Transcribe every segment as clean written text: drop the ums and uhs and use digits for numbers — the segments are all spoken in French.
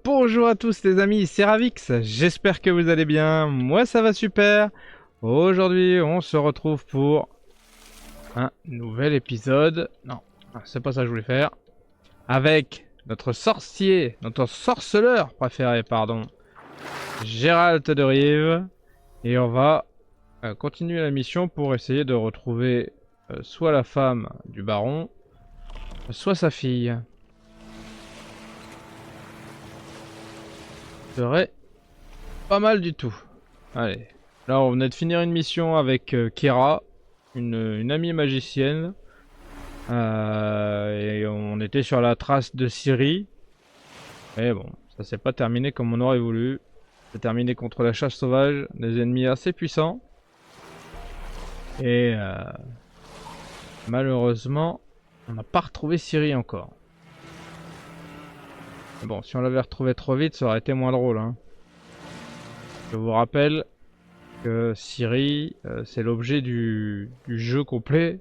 Bonjour à tous les amis, c'est Ravix, j'espère que vous allez bien, moi ça va super. Aujourd'hui on se retrouve pour un nouvel épisode, non, c'est pas ça que je voulais faire, avec notre sorcier, notre sorceleur préféré, pardon, Gérald de Rive. Et on va continuer la mission pour essayer de retrouver soit la femme du baron, soit sa fille. Ce serait pas mal du tout. Allez. Là, on venait de finir une mission avec Kira, une amie magicienne. Et on était sur la trace de Ciri. Mais bon, ça s'est pas terminé comme on aurait voulu. C'est terminé contre la chasse sauvage, des ennemis assez puissants. Et malheureusement, on n'a pas retrouvé Ciri encore. Mais bon, si on l'avait retrouvé trop vite, ça aurait été moins drôle, hein. Je vous rappelle que Ciri, c'est l'objet du jeu complet.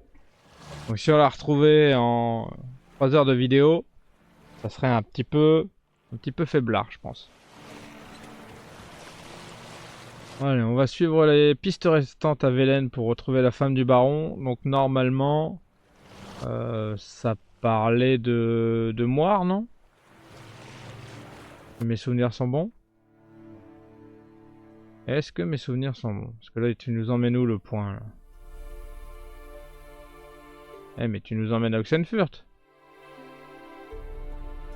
Donc si on la retrouvait en 3 heures de vidéo, ça serait un petit peu faiblard, je pense. Allez, on va suivre les pistes restantes à Velen pour retrouver la femme du baron. Donc normalement, ça parlait de Moire, non? Mes souvenirs sont bons? Est-ce que mes souvenirs sont bons? Parce que là, tu nous emmènes où le point là? Eh mais tu nous emmènes à Oxenfurt.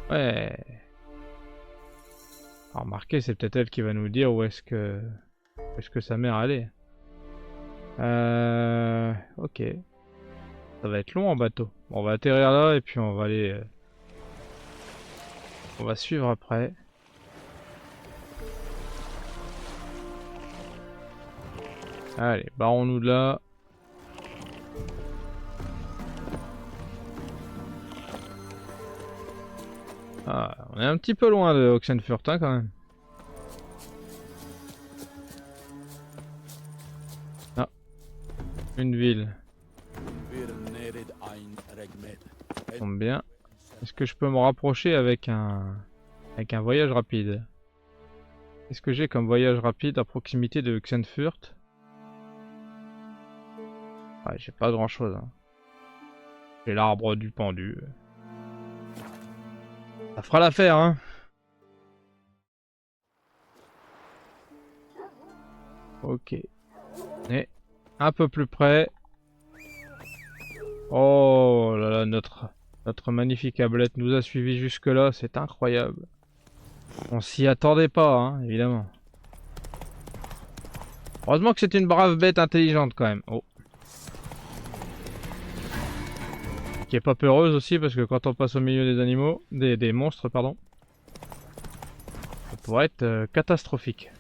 Ouais. Alors, remarquez, c'est peut-être elle qui va nous dire où est-ce que sa mère allait. Ok. Ça va être long en bateau. Bon, on va atterrir là et puis on va aller... on va suivre après. Allez, barrons-nous de là. Ah, on est un petit peu loin de Oxenfurt, hein, quand même. Ah, une ville. Ça tombe bien. Est-ce que je peux me rapprocher avec un voyage rapide? Qu'est-ce que j'ai comme voyage rapide à proximité de Oxenfurt? Ouais, j'ai pas grand-chose, hein. J'ai l'arbre du pendu. Ça fera l'affaire, hein. Ok. On est un peu plus près. Oh là là, notre magnifique ablette nous a suivis jusque là, c'est incroyable. On s'y attendait pas, hein, évidemment. Heureusement que c'est une brave bête intelligente quand même. Oh. Qui est pas peureuse aussi, parce que quand on passe au milieu des animaux, des monstres, pardon, ça pourrait être catastrophique.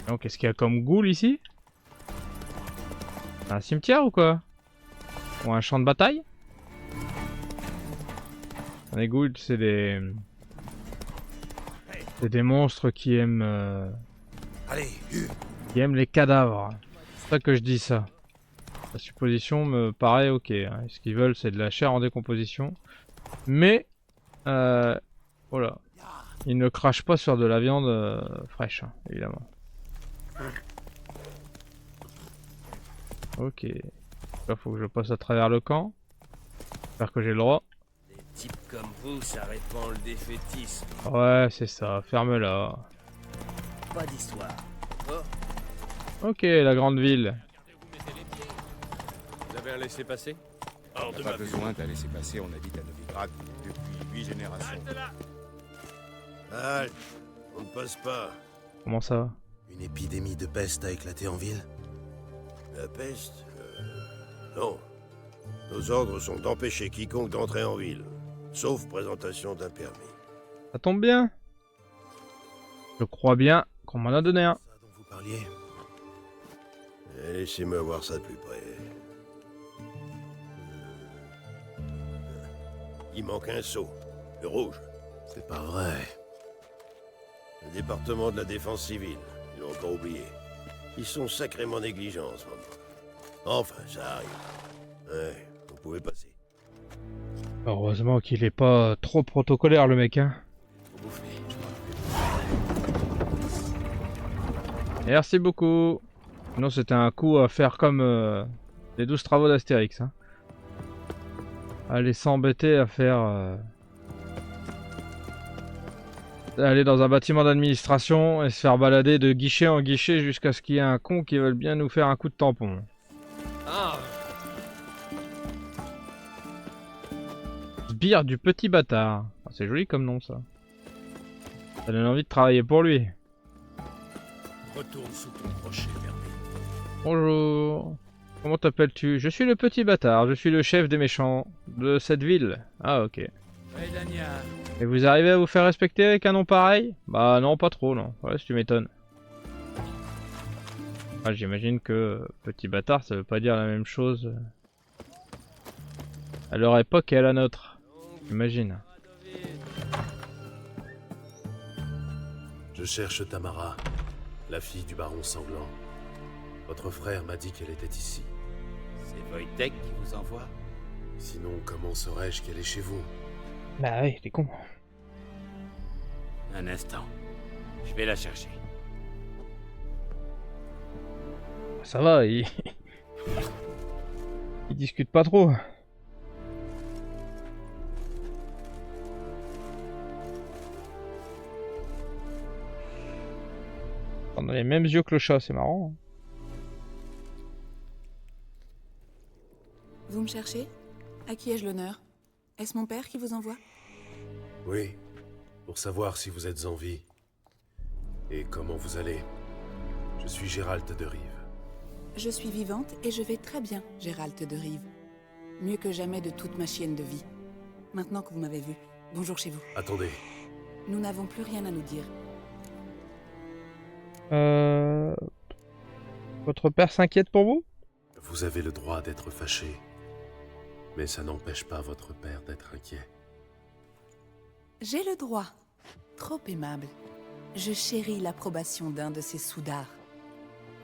Donc, qu'est-ce qu'il y a comme ghoul ici? Un cimetière ou quoi? Ou un champ de bataille? Les ghouls, c'est des monstres qui aiment les cadavres. C'est ça que je dis ça. La supposition me paraît ok, hein. Ce qu'ils veulent, c'est de la chair en décomposition. Mais, voilà. Ils ne crachent pas sur de la viande fraîche, hein, évidemment. Ok. Là, faut que je passe à travers le camp. J'espère que j'ai le droit. Des types comme vous, ça répand le défaitisme. Ouais, c'est ça. Ferme-la. Pas d'histoire. Oh, Ok, la grande ville. Vous avez un laissez-passer? On n'a pas besoin d'un laisser-passer, on habite à Novigrad depuis 8 générations. Halt! On ne passe pas. Comment ça? Une épidémie de peste a éclaté en ville? La peste? Non. Nos ordres sont d'empêcher quiconque d'entrer en ville, sauf présentation d'un permis. Ça tombe bien. Je crois bien qu'on m'en a donné un. Ça dont vous parliez? Laissez-moi voir ça de plus près. Il manque un sceau, le rouge. C'est pas vrai. Le département de la défense civile, ils l'ont encore oublié. Ils sont sacrément négligents en ce moment. Enfin, ça arrive. Ouais, vous pouvez passer. Heureusement qu'il est pas trop protocolaire le mec, hein. bouffer, je crois. Merci beaucoup. Non, c'était un coup à faire comme les 12 travaux d'Astérix. Hein. Aller s'embêter à faire... aller dans un bâtiment d'administration et se faire balader de guichet en guichet jusqu'à ce qu'il y ait un con qui veuille bien nous faire un coup de tampon. Ah, Sbire du petit bâtard. Ah, c'est joli comme nom ça. Ça donne envie de travailler pour lui. retourne sous ton crochet, Vermé. Bonjour. Comment t'appelles-tu? Je suis le petit bâtard, je suis le chef des méchants de cette ville. Ah ok. Redania, Et vous arrivez à vous faire respecter avec un nom pareil? Bah non, pas trop non. Ouais, si tu m'étonnes. Ah, j'imagine que petit bâtard ça veut pas dire la même chose à leur époque et à la nôtre. J'imagine. Je cherche Tamara, la fille du baron sanglant. Votre frère m'a dit qu'elle était ici. C'est Wojtek qui vous envoie? Sinon, comment saurais-je qu'elle est chez vous? Bah oui, t'es con. Un instant. Je vais la chercher. Ça va, il discute pas trop. On a les mêmes yeux que le chat, c'est marrant. Vous me cherchez? À qui ai-je l'honneur? Est-ce mon père qui vous envoie? Oui, pour savoir si vous êtes en vie. Et comment vous allez. Je suis Gérald de Rive. Je suis vivante et je vais très bien, Gérald de Rive. Mieux que jamais de toute ma chienne de vie. Maintenant que vous m'avez vu, bonjour chez vous. Attendez, Nous n'avons plus rien à nous dire. Votre père s'inquiète pour vous? vous avez le droit d'être fâché. Mais ça n'empêche pas votre père d'être inquiet. J'ai le droit. Trop aimable. Je chéris l'approbation d'un de ces soudards.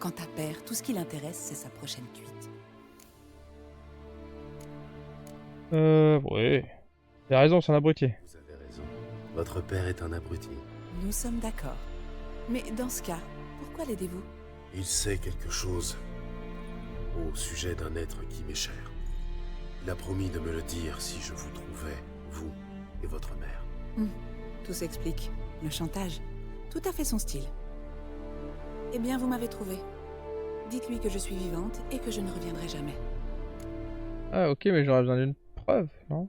Quant à père, tout ce qui l'intéresse, c'est sa prochaine cuite. Oui. T'as raison, c'est un abruti. Vous avez raison. Votre père est un abruti. Nous sommes d'accord. Mais dans ce cas, pourquoi l'aidez-vous? Il sait quelque chose au sujet d'un être qui m'est cher. Il a promis de me le dire si je vous trouvais, vous et votre mère. Tout s'explique. Le chantage. Tout à fait son style. Eh bien, vous m'avez trouvé. Dites-lui que je suis vivante et que je ne reviendrai jamais. Ah ok, mais j'aurais besoin d'une preuve, non?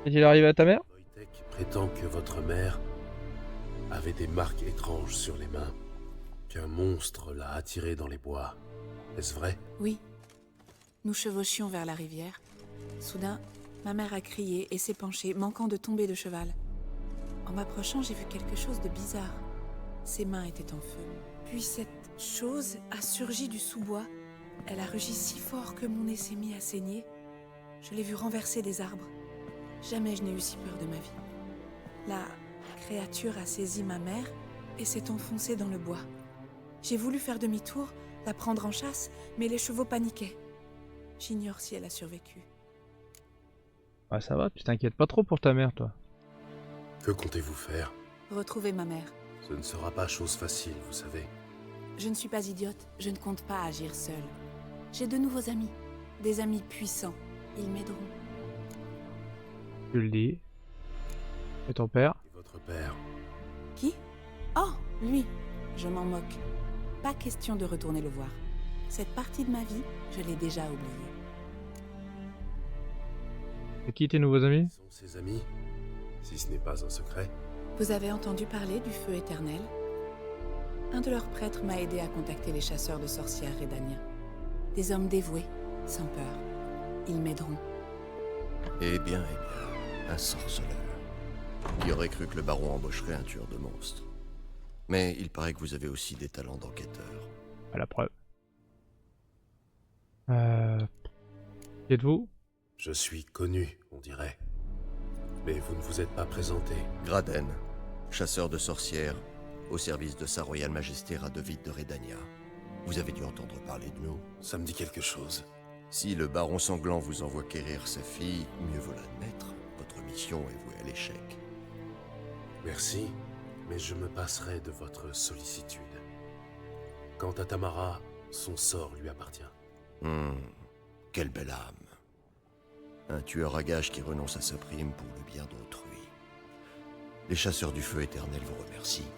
Est-il arrivé à ta mère? Wojtek prétend que votre mère avait des marques étranges sur les mains, qu'un monstre l'a attirée dans les bois. Est-ce vrai? Oui. Nous chevauchions vers la rivière. Soudain, ma mère a crié et s'est penchée, manquant de tomber de cheval. En m'approchant, j'ai vu quelque chose de bizarre. Ses mains étaient en feu. Puis cette chose a surgi du sous-bois. Elle a rugi si fort que mon nez s'est mis à saigner. Je l'ai vue renverser des arbres. Jamais je n'ai eu si peur de ma vie. La créature a saisi ma mère et s'est enfoncée dans le bois. J'ai voulu faire demi-tour, la prendre en chasse, mais les chevaux paniquaient. J'ignore si elle a survécu. Ah ça va, tu t'inquiètes pas trop pour ta mère, toi. Que comptez-vous faire? Retrouver ma mère. Ce ne sera pas chose facile, vous savez. Je ne suis pas idiote, je ne compte pas agir seule. J'ai de nouveaux amis, des amis puissants. Ils m'aideront. Tu le dis. Et ton père? Et votre père? Qui? Oh, lui. Je m'en moque. Pas question de retourner le voir. Cette partie de ma vie, je l'ai déjà oubliée. C'est qui tes nouveaux amis? Qui sont ses amis? Si ce n'est pas un secret. Vous avez entendu parler du feu éternel? Un de leurs prêtres m'a aidé à contacter les chasseurs de sorcières Redania. Des hommes dévoués, sans peur. Ils m'aideront. Eh bien, un sorceleur. Qui aurait cru que le baron embaucherait un tueur de monstres? Mais il paraît que vous avez aussi des talents d'enquêteur. À la preuve. Qui êtes-vous? Je suis connu, on dirait. Mais vous ne vous êtes pas présenté. Graden, chasseur de sorcières, au service de Sa Royale Majesté Radovid de Redania. Vous avez dû entendre parler de nous. Ça me dit quelque chose. Si le baron sanglant vous envoie quérir sa fille, mieux vaut l'admettre, votre mission est vouée à l'échec. Merci, mais je me passerai de votre sollicitude. Quant à Tamara, son sort lui appartient. Quelle belle âme. Un tueur à gages qui renonce à sa prime pour le bien d'autrui. Les chasseurs du feu éternel vous remercient.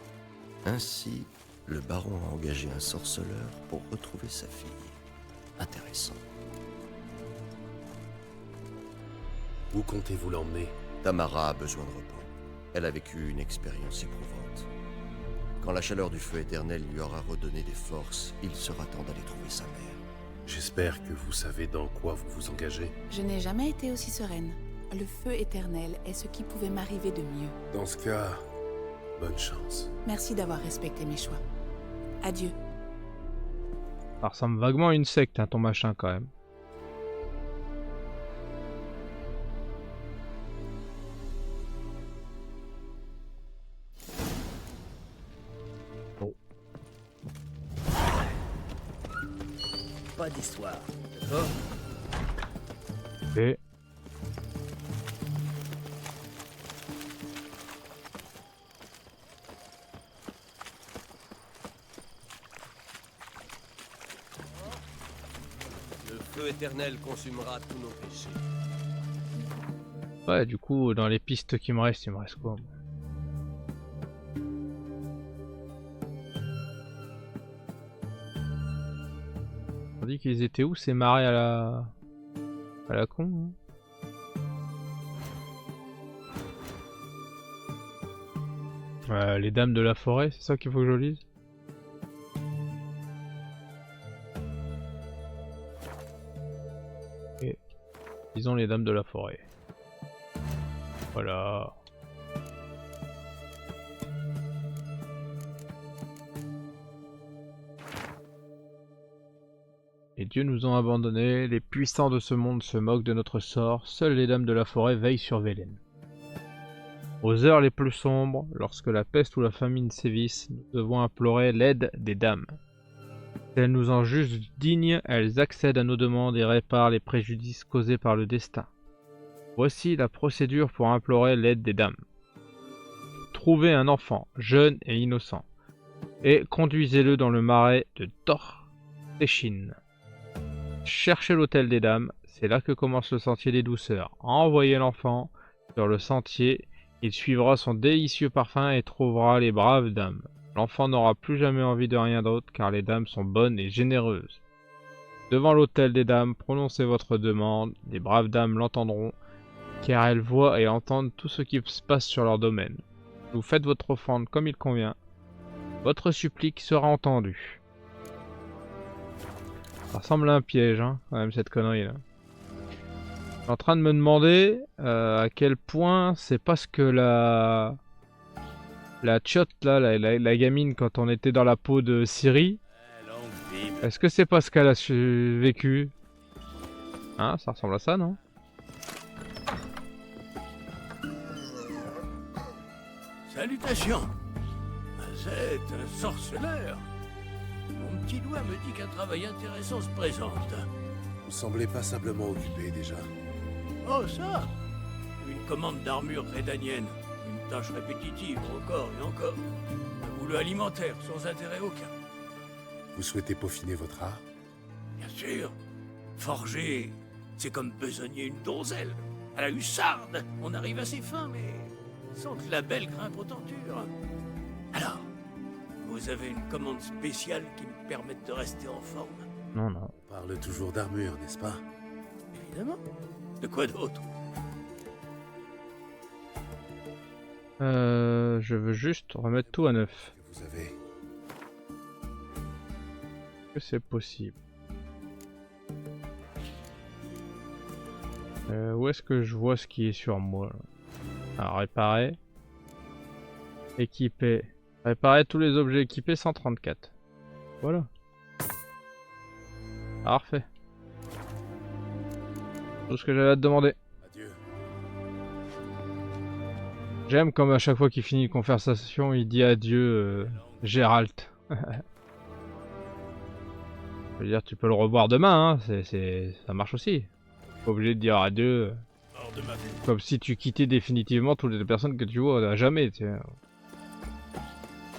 Ainsi, le baron a engagé un sorceleur pour retrouver sa fille. Intéressant. Où comptez-vous l'emmener? Tamara a besoin de repos. Elle a vécu une expérience éprouvante. Quand la chaleur du feu éternel lui aura redonné des forces, il sera temps d'aller trouver sa mère. J'espère que vous savez dans quoi vous vous engagez. Je n'ai jamais été aussi sereine. Le feu éternel est ce qui pouvait m'arriver de mieux. Dans ce cas, bonne chance. Merci d'avoir respecté mes choix. Adieu. Ça ressemble vaguement à une secte, hein, ton machin quand même. Pas d'histoire, d'accord? Et Le feu éternel consumera tous nos péchés. ouais, du coup, dans les pistes qui me restent, il me reste quoi? On dit qu'ils étaient où ces marais à la con, hein. Les dames de la forêt, c'est ça qu'il faut que je lise? Et disons les dames de la forêt. Voilà. Les dieux nous ont abandonnés, les puissants de ce monde se moquent de notre sort, seules les dames de la forêt veillent sur Velen. Aux heures les plus sombres, lorsque la peste ou la famine sévissent, nous devons implorer l'aide des dames. Si elles nous en jugent dignes, elles accèdent à nos demandes et réparent les préjudices causés par le destin. Voici la procédure pour implorer l'aide des dames. Trouvez un enfant, jeune et innocent, et conduisez-le dans le marais de Torteshin. Cherchez l'hôtel des dames, c'est là que commence le sentier des douceurs. Envoyez l'enfant sur le sentier, il suivra son délicieux parfum et trouvera les braves dames. L'enfant n'aura plus jamais envie de rien d'autre car les dames sont bonnes et généreuses. Devant l'hôtel des dames, prononcez votre demande, les braves dames l'entendront car elles voient et entendent tout ce qui se passe sur leur domaine. Vous faites votre offrande comme il convient, votre supplique sera entendue. Ça ressemble à un piège, hein, quand même, cette connerie là. Je suis en train de me demander à quel point c'est parce que la tchotte là, la gamine quand on était dans la peau de Ciri, est-ce que c'est parce qu'elle a vécu? Hein, ça ressemble à ça, non? Salutations. C'est un sorceleur. Mon petit doigt me dit qu'un travail intéressant se présente. Vous semblez passablement occupé déjà. Oh ça, une commande d'armure rédanienne. Une tâche répétitive encore et encore. Un boulot alimentaire sans intérêt aucun. Vous souhaitez peaufiner votre art? Bien sûr. Forger, c'est comme besogner une donzelle. À la hussarde, on arrive assez fin, mais sans que la belle grimpe aux tentures. Alors, vous avez une commande spéciale qui me permette de rester en forme? Non, non. On parle toujours d'armure, n'est-ce pas? Évidemment. De quoi d'autre? Je veux juste remettre tout à neuf. Que vous avez. Est-ce que c'est possible? Où est-ce que je vois ce qui est sur moi là? Alors, réparer. Équiper. Réparer tous les objets équipés 134. Voilà. Parfait. Tout ce que j'avais à te demander. Adieu. J'aime comme à chaque fois qu'il finit une conversation, il dit adieu, Gérald. Je veux dire, tu peux le revoir demain, hein. Ça marche aussi. Pas obligé de dire adieu. Hors de ma vue. Comme si tu quittais définitivement toutes les personnes que tu vois à jamais, tu sais.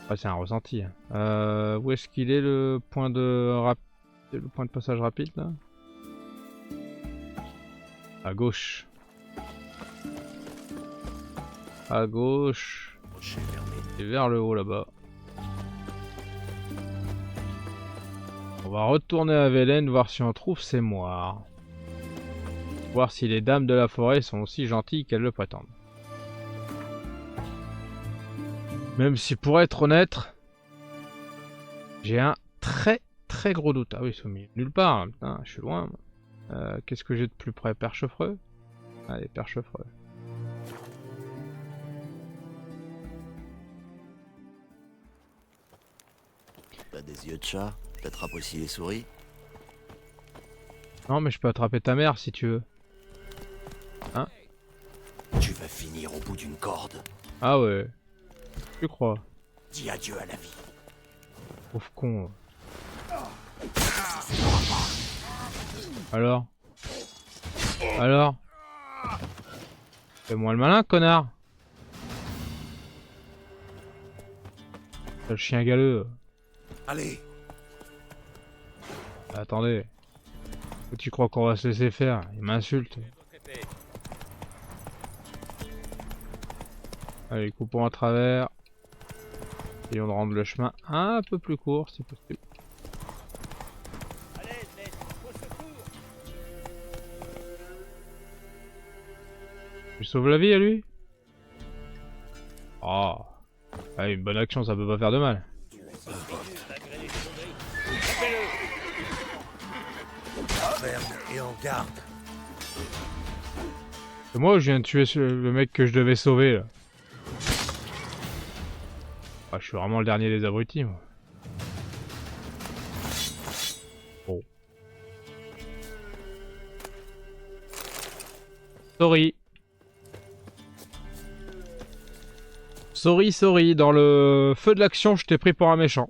Ouais, c'est un ressenti. Où est-ce qu'il est le point de passage rapide là? À gauche. À gauche. Rocher fermé. Et vers le haut là-bas. On va retourner à Velen, voir si on trouve ces moires. Voir si les dames de la forêt sont aussi gentilles qu'elles le prétendent. Même si pour être honnête, j'ai un très gros doute. Ah oui, ils sont mis nulle part là, putain, je suis loin. Qu'est-ce que j'ai de plus près? Perchefreux? Allez, Perchefreux. T'as des yeux de chat? T'attrapes aussi les souris? Non mais je peux attraper ta mère si tu veux. Hein? Tu vas finir au bout d'une corde. Ah ouais. Tu crois? Dis adieu à la vie. Pauvre con. Alors? Alors? Fais-moi le malin, connard! Le chien galeux. Allez, Attendez. Où tu crois qu'on va se laisser faire? Il m'insulte. Allez, coupons à travers. Essayons de rendre le chemin un peu plus court si possible. Tu sauves la vie à lui? Oh. Ah, une bonne action, ça peut pas faire de mal. Ferme et en garde. C'est moi ou je viens de tuer le mec que je devais sauver là? Ah, je suis vraiment le dernier des abrutis moi. Bon. Sorry. Sorry, dans le feu de l'action, je t'ai pris pour un méchant.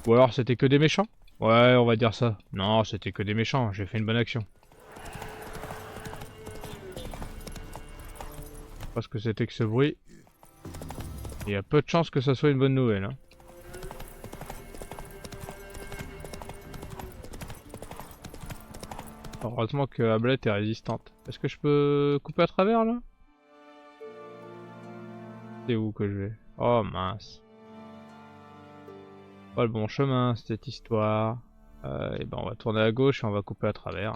Ou alors c'était que des méchants? Ouais, on va dire ça. Non, c'était que des méchants, j'ai fait une bonne action. Je sais pas ce que c'était que ce bruit. Il y a peu de chances que ça soit une bonne nouvelle. Hein. Heureusement que Ablette est résistante. Est-ce que je peux couper à travers là? C'est où que je vais? Oh mince. Pas le bon chemin cette histoire. Et ben on va tourner à gauche et on va couper à travers.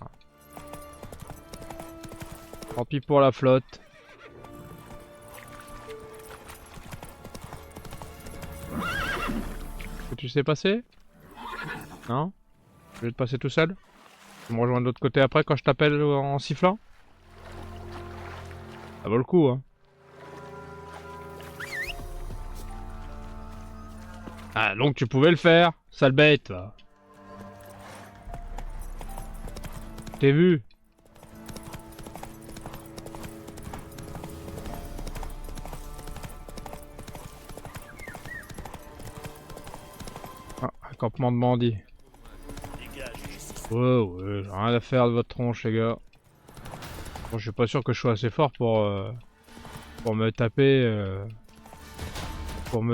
Tant pis pour la flotte. Que tu sais passer? Non? Je vais te passer tout seul? Tu me rejoins de l'autre côté après quand je t'appelle en sifflant? Ça vaut le coup hein. Ah donc tu pouvais le faire, sale bête va. T'es vu? Ah, un campement de bandits. Ouais, j'ai rien à faire de votre tronche les gars. Bon, je suis pas sûr que je sois assez fort pour me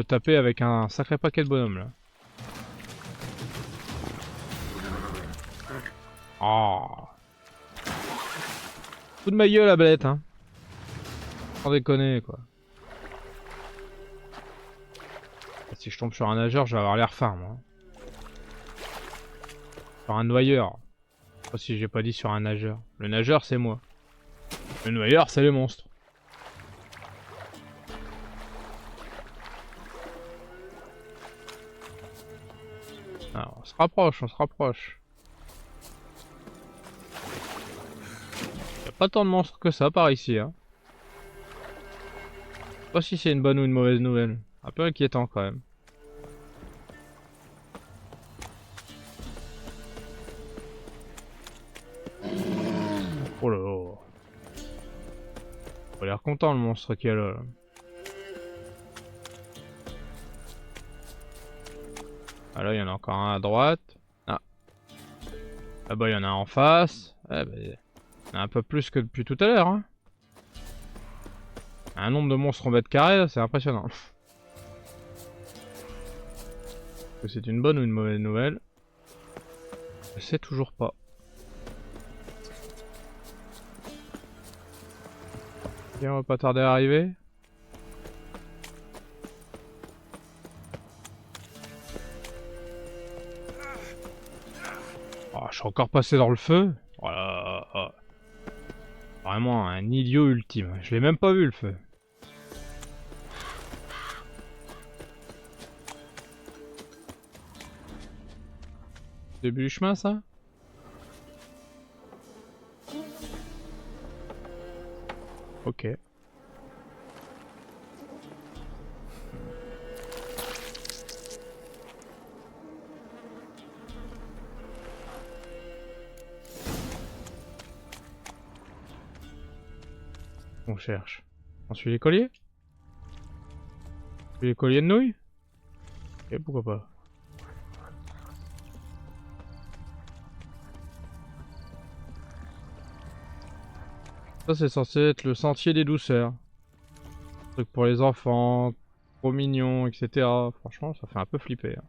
taper avec un sacré paquet de bonhommes là. Oh. Coup de ma gueule la belette hein. Sans déconner quoi. Si je tombe sur un nageur, je vais avoir l'air fin moi. Sur un noyeur. Je sais pas si j'ai pas dit sur un nageur. Le nageur c'est moi. Le noyeur c'est le monstre. Ah, on se rapproche, on se rapproche. Y a pas tant de monstres que ça par ici hein. Je sais pas si c'est une bonne ou une mauvaise nouvelle. Un peu inquiétant quand même. Oh là là. Il a l'air content le monstre qui est là. Ah là il y en a encore un à droite. Ah. Ah bah il y en a un en face. Ouais, bah, il y en a un peu plus que depuis tout à l'heure. Hein. Un nombre de monstres en mètre carré, c'est impressionnant. Est-ce que c'est une bonne ou une mauvaise nouvelle? Je sais toujours pas. Ok, on va pas tarder à arriver. Oh, je suis encore passé dans le feu. Oh là là là. Vraiment un idiot ultime. Je l'ai même pas vu le feu. Début du chemin ça? Ok. On cherche. On suit les colliers? On suit les colliers de nouilles? Ok, pourquoi pas. Ça c'est censé être le sentier des douceurs. Truc pour les enfants, trop mignon, etc. Franchement, ça fait un peu flipper. Hein.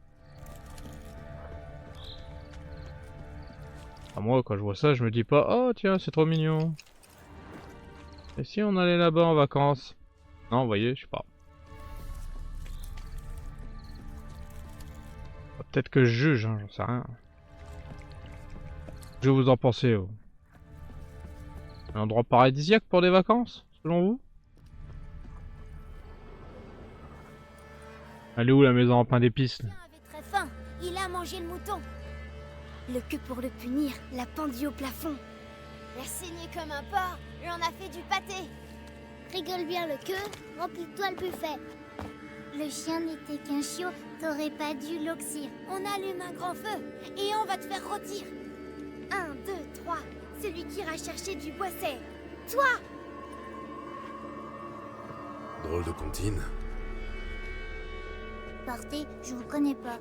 Ah, moi, quand je vois ça, je me dis pas, oh tiens, c'est trop mignon. Et si on allait là-bas en vacances? Non, vous voyez, je sais pas. Peut-être que je juge, hein, j'en sais rien. Que vous en pensez, vous? Un endroit paradisiaque pour des vacances, selon vous? Elle est où la maison en pain d'épices? avait très faim. Il a mangé le mouton. Le queue pour le punir, l'a pendu au plafond. L'a saigné comme un porc, lui en a fait du pâté. Rigole bien le queue, remplis-toi le buffet. Le chien n'était qu'un chiot, t'aurais pas dû l'oxyre. On allume un grand feu et on va te faire rôtir. 1, 2, 3, celui qui ira chercher du bois c'est toi. Drôle de comptine. Partez, je vous connais pas.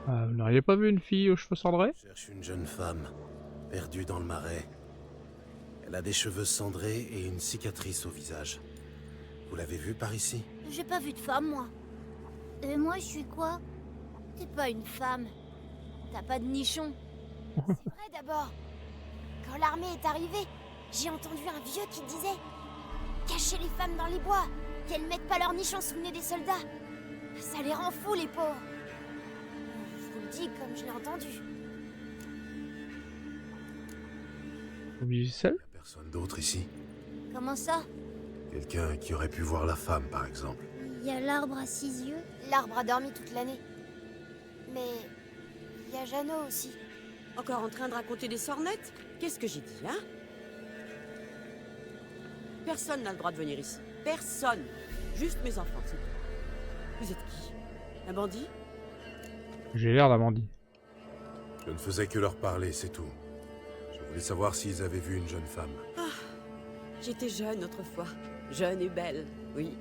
Ah, vous n'auriez pas vu une fille aux cheveux cendrés? Je cherche une jeune femme, perdue dans le marais. Elle a des cheveux cendrés et une cicatrice au visage. Vous l'avez vue par ici? J'ai pas vu de femme, moi. Et moi, je suis quoi? T'es pas une femme. T'as pas de nichon. C'est vrai d'abord. Quand l'armée est arrivée, j'ai entendu un vieux qui disait cacher les femmes dans les bois, qu'elles mettent pas leur nichon sous le nez des soldats. Ça les rend fous, les pauvres. Je vous le dis comme je l'ai entendu. Vous vivez seul? Personne d'autre ici? Comment ça? Quelqu'un qui aurait pu voir la femme, par exemple. Il y a l'arbre à 6 yeux. L'arbre a dormi toute l'année. Mais il y a Jeannot aussi. Encore en train de raconter des sornettes? Qu'est-ce que j'ai dit, hein? Personne n'a le droit de venir ici. Personne. Juste mes enfants, c'est tout. Vous êtes qui? Un bandit? J'ai l'air d'un bandit. Je ne faisais que leur parler, c'est tout. Je voulais savoir s'ils avaient vu une jeune femme. Ah, j'étais jeune autrefois. Jeune et belle, oui.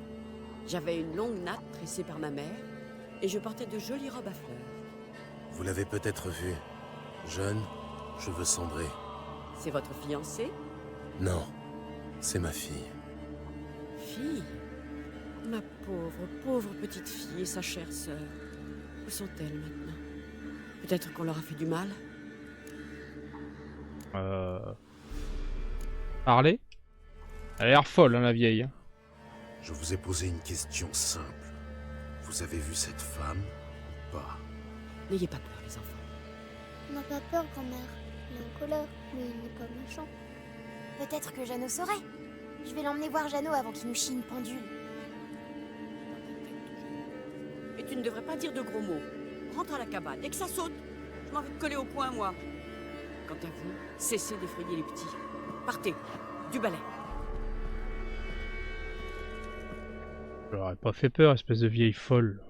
J'avais une longue natte tressée par ma mère et je portais de jolies robes à fleurs. Vous l'avez peut-être vue. Jeune, cheveux cendrés. C'est votre fiancée? Non, c'est ma fille. Fille? Ma pauvre, pauvre petite fille et sa chère sœur. Où sont-elles maintenant? Peut-être qu'on leur a fait du mal? Parler? Elle a l'air folle, hein, la vieille. Hein. Je vous ai posé une question simple. Vous avez vu cette femme ou pas? N'ayez pas peur, les enfants. On n'a pas peur, grand-mère. Il est en colère, mais il n'est pas méchant. Peut-être que Jeannot saurait. Je vais l'emmener voir Jeannot avant qu'il nous chie une pendule. Et tu ne devrais pas dire de gros mots. Rentre à la cabane et que ça saute. Je m'en vais te coller au coin, moi. Quant à vous, cessez d'effrayer les petits. Partez, du balai. Je leur ai pas fait peur, espèce de vieille folle.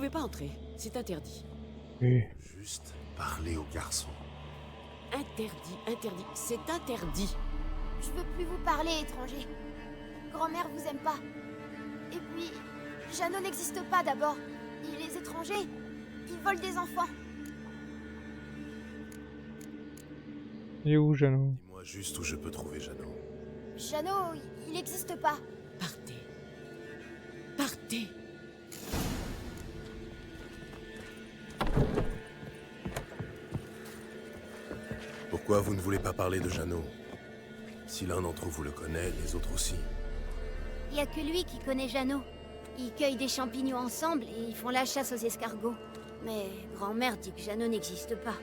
pouvez pas entrer. C'est interdit. Oui. Juste parler aux garçons. Interdit, interdit. C'est interdit. Je veux plus vous parler, étranger. Grand-mère vous aime pas. Et puis, Jeannot n'existe pas d'abord. Et les étrangers, ils volent des enfants. Il est où, Jeannot? Dis-moi juste où je peux trouver Jeannot. Jeannot, il n'existe pas. Partez. Partez. Pourquoi vous ne voulez pas parler de Jeannot? Si l'un d'entre vous le connaît, les autres aussi. Il y a que lui qui connaît Jeannot. Ils cueillent des champignons ensemble et ils font la chasse aux escargots. Mais grand-mère dit que Jeannot n'existe pas.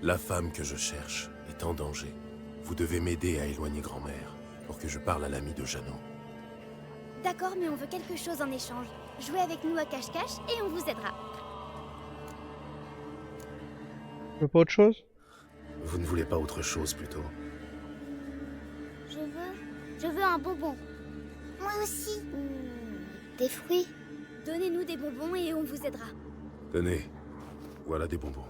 La femme que je cherche est en danger. Vous devez m'aider à éloigner grand-mère pour que je parle à l'ami de Jeannot. D'accord, mais on veut quelque chose en échange. Jouez avec nous à cache-cache et on vous aidera. Tu veux pas autre chose? Vous ne voulez pas autre chose plutôt? Je veux un bonbon. Moi aussi. Des fruits. Donnez-nous des bonbons et on vous aidera. Tenez, voilà des bonbons.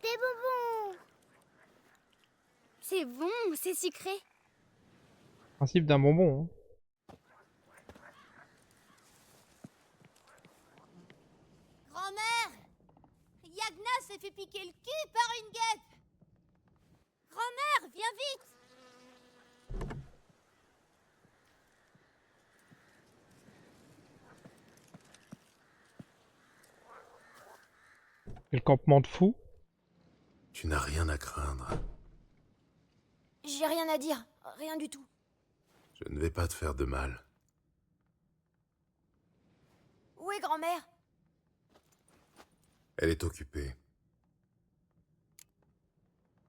Des bonbons! C'est bon, c'est sucré. Principe d'un bonbon. Hein. Grand-mère! Yagna s'est fait piquer le cul par une guêpe! Grand-mère, viens vite! Quel campement de fou. Tu n'as rien à craindre. J'ai rien à dire, rien du tout. Je ne vais pas te faire de mal. Où est grand-mère? Elle est occupée.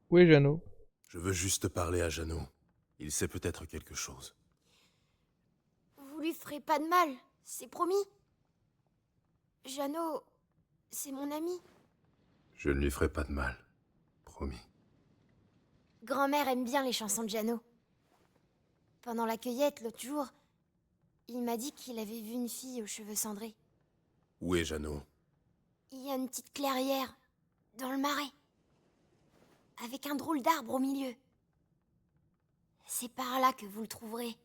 Où est Jeannot? Je veux juste parler à Jeannot. Il sait peut-être quelque chose. Vous lui ferez pas de mal, c'est promis. Jeannot, c'est mon ami. Je ne lui ferai pas de mal. Promis. Grand-mère aime bien les chansons de Jeannot. Pendant la cueillette, l'autre jour, il m'a dit qu'il avait vu une fille aux cheveux cendrés. Où est Jeannot? Il y a une petite clairière, dans le marais. Avec un drôle d'arbre au milieu. C'est par là que vous le trouverez.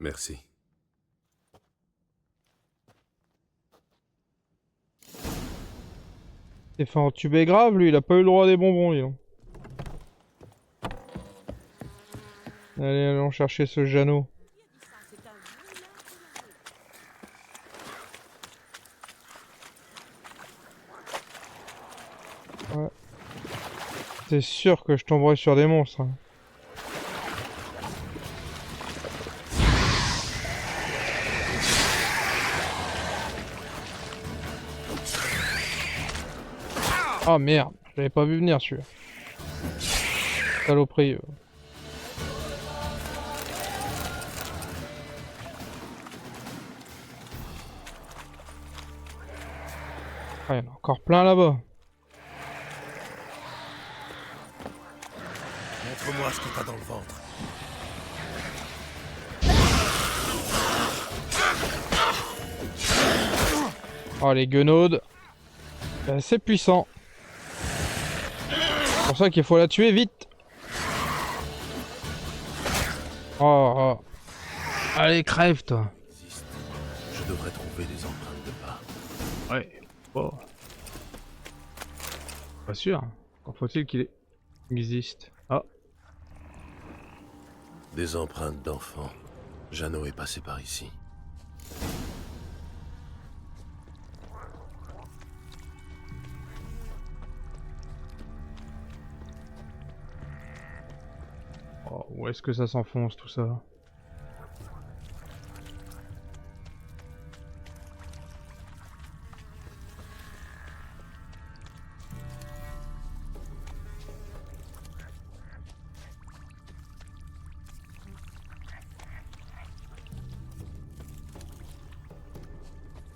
Merci. Il s'est fait entuber grave, lui, il a pas eu le droit des bonbons, dis donc. Allez, allons chercher ce Jeannot. Ouais. C'est sûr que je tomberai sur des monstres. Hein. Ah merde, je l'avais pas vu venir celui-là. Saloperie. Ah, il y en a encore plein là-bas. Montre-moi ce que t'as dans le ventre. Oh les guenaudes. C'est assez puissant. C'est pour ça qu'il faut la tuer vite. Oh, oh. Allez, crève toi. Je devrais trouver des empreintes de pas. Ouais. Oh. Pas sûr. Quand faut-il qu'il existe? Ah. Des empreintes d'enfants. Jeannot est passé par ici. Oh, où est-ce que ça s'enfonce tout ça?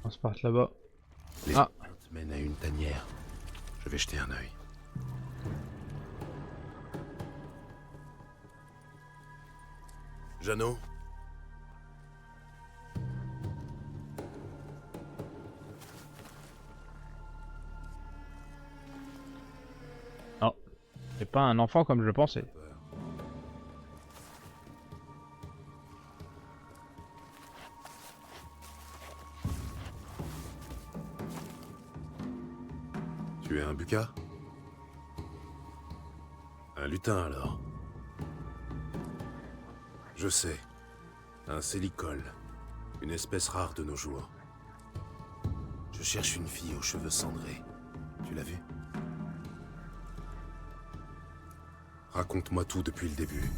On se part là-bas. Les Ah. empreintes mènent à une tanière. Je vais jeter un œil. Jeannot? C'est pas un enfant comme je le pensais. Tu es un buka? Un lutin alors? Je sais. Un célicole. Une espèce rare de nos jours. Je cherche une fille aux cheveux cendrés. Tu l'as vue? Raconte-moi tout depuis le début.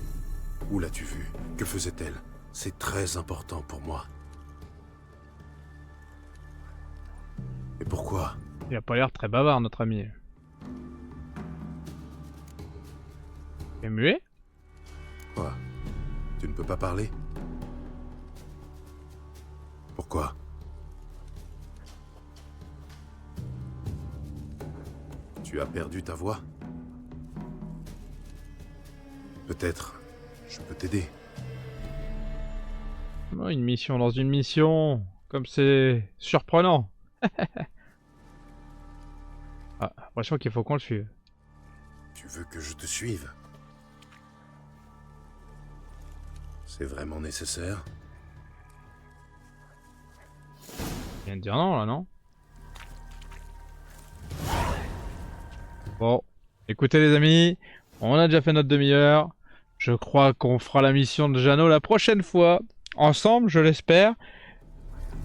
Où l'as-tu vue? Que faisait-elle? C'est très important pour moi. Et pourquoi? Il a pas l'air très bavard, notre ami. Il est muet? Quoi? Tu ne peux pas parler? Pourquoi? Tu as perdu ta voix? Peut-être je peux t'aider. Oh, une mission dans une mission. Comme c'est surprenant. Ah, l'impression qu'il faut qu'on le suive. Tu veux que je te suive? C'est vraiment nécessaire? Il vient de dire non là, non? Bon, écoutez les amis, on a déjà fait notre demi-heure. Je crois qu'on fera la mission de Jeannot la prochaine fois. Ensemble, je l'espère.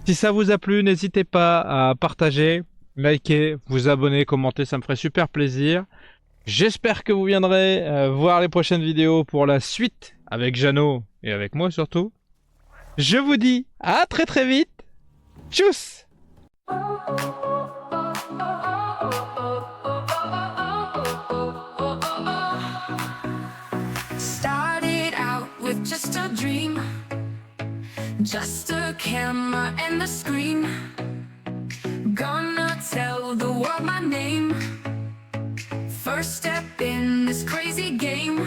Si ça vous a plu, n'hésitez pas à partager, liker, vous abonner, commenter, ça me ferait super plaisir. J'espère que vous viendrez voir les prochaines vidéos pour la suite avec Jeannot et avec moi surtout. Je vous dis à très très vite. Tchuss! Started out with just a dream, just a camera and a screen. Gonna tell the world my name. First step in this crazy game.